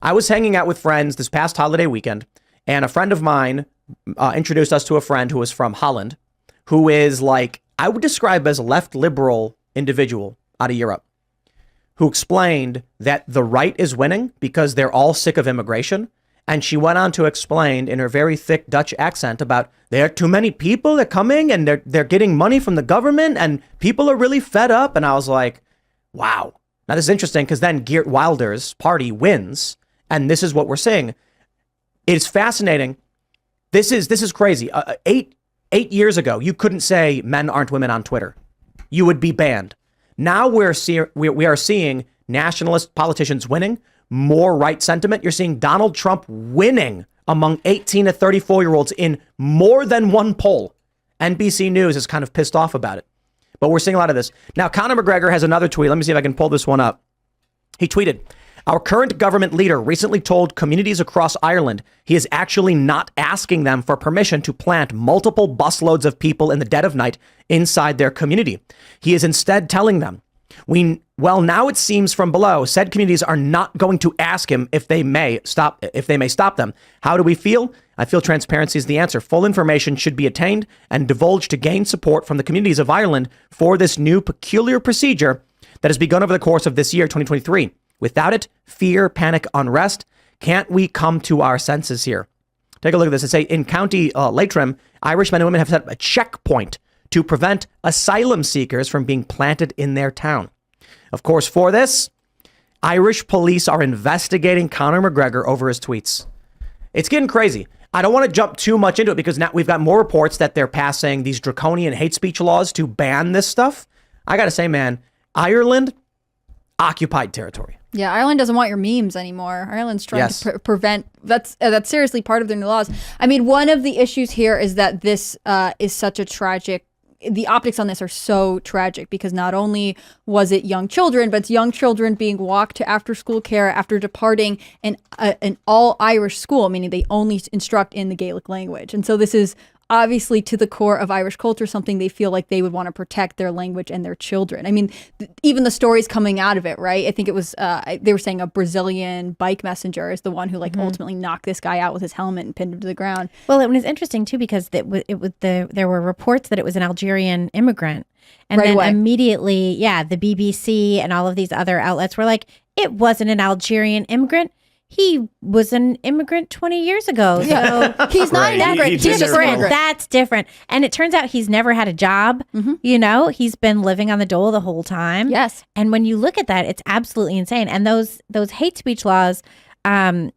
I was hanging out with friends this past holiday weekend, and a friend of mine introduced us to a friend who was from Holland, who is like, I would describe as a left liberal individual out of Europe, who explained that the right is winning because they're all sick of immigration. And she went on to explain in her very thick Dutch accent about there are too many people that are coming and they're getting money from the government and people are really fed up. And I was like, wow. Now this is interesting because then Geert Wilders' party wins. And this is what we're seeing. It's fascinating. This is crazy. 8 years ago, you couldn't say men aren't women on Twitter. You would be banned. Now we are seeing nationalist politicians winning, more right sentiment. You're seeing Donald Trump winning among 18 to 34-year-olds in more than one poll. NBC News is kind of pissed off about it. But we're seeing a lot of this. Now, Conor McGregor has another tweet. Let me see if I can pull this one up. He tweeted, our current government leader recently told communities across Ireland he is actually not asking them for permission to plant multiple busloads of people in the dead of night inside their community. He is instead telling them, now it seems from below, said communities are not going to ask him if they may stop them. How do we feel? I feel transparency is the answer. Full information should be attained and divulged to gain support from the communities of Ireland for this new peculiar procedure that has begun over the course of this year, 2023. Without it, fear, panic, unrest. Can't we come to our senses here? Take a look at this. It says in County Leitrim, Irish men and women have set up a checkpoint to prevent asylum seekers from being planted in their town. Of course, for this, Irish police are investigating Conor McGregor over his tweets. It's getting crazy. I don't want to jump too much into it because now we've got more reports that they're passing these draconian hate speech laws to ban this stuff. I got to say, man, Ireland, occupied territory. Yeah, Ireland doesn't want your memes anymore. Ireland's trying to prevent. That's seriously part of their new laws. I mean, one of the issues here is that this is such a tragic. The optics on this are so tragic because not only was it young children, but it's young children being walked to after-school care after departing an all-Irish school, meaning they only instruct in the Gaelic language. And so this is obviously to the core of Irish culture, something they feel like they would want to protect their language and their children. I mean, even the stories coming out of it, right? I think it was, they were saying a Brazilian bike messenger is the one who ultimately knocked this guy out with his helmet and pinned him to the ground. Well, it was interesting too, because there were reports that it was an Algerian immigrant. And then immediately, the BBC and all of these other outlets were like, it wasn't an Algerian immigrant. He was an immigrant 20 years ago. So he's not an immigrant. He's different. That's different. And it turns out he's never had a job. You know, he's been living on the dole the whole time. Yes. And when you look at that, it's absolutely insane. And those hate speech laws, one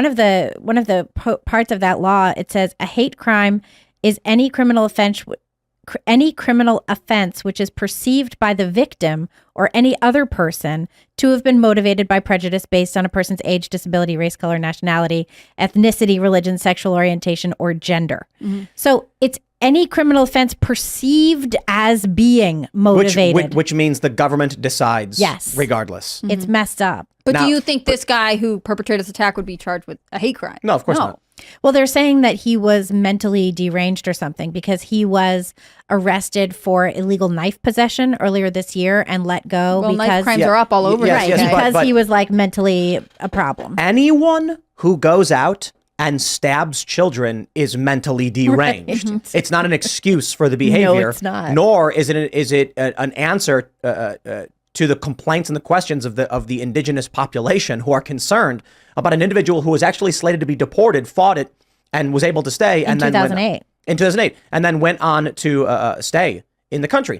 of the parts of that law, it says a hate crime is any criminal offense which is perceived by the victim or any other person to have been motivated by prejudice based on a person's age, disability, race, color, nationality, ethnicity, religion, sexual orientation, or gender. So it's any criminal offense perceived as being motivated. Which means the government decides regardless. It's messed up. But do you think this guy who perpetrated this attack would be charged with a hate crime? No, of course not. Well, they're saying that he was mentally deranged or something because he was arrested for illegal knife possession earlier this year and let go. Well, because knife crimes are up all over. Because he was mentally a problem. Anyone who goes out and stabs children is mentally deranged. Right. It's not an excuse for the behavior. No, it's not. Nor is it an answer to the complaints and the questions of the indigenous population who are concerned about an individual who was actually slated to be deported, fought it, and was able to stay. In 2008. In 2008, and then went on to stay in the country.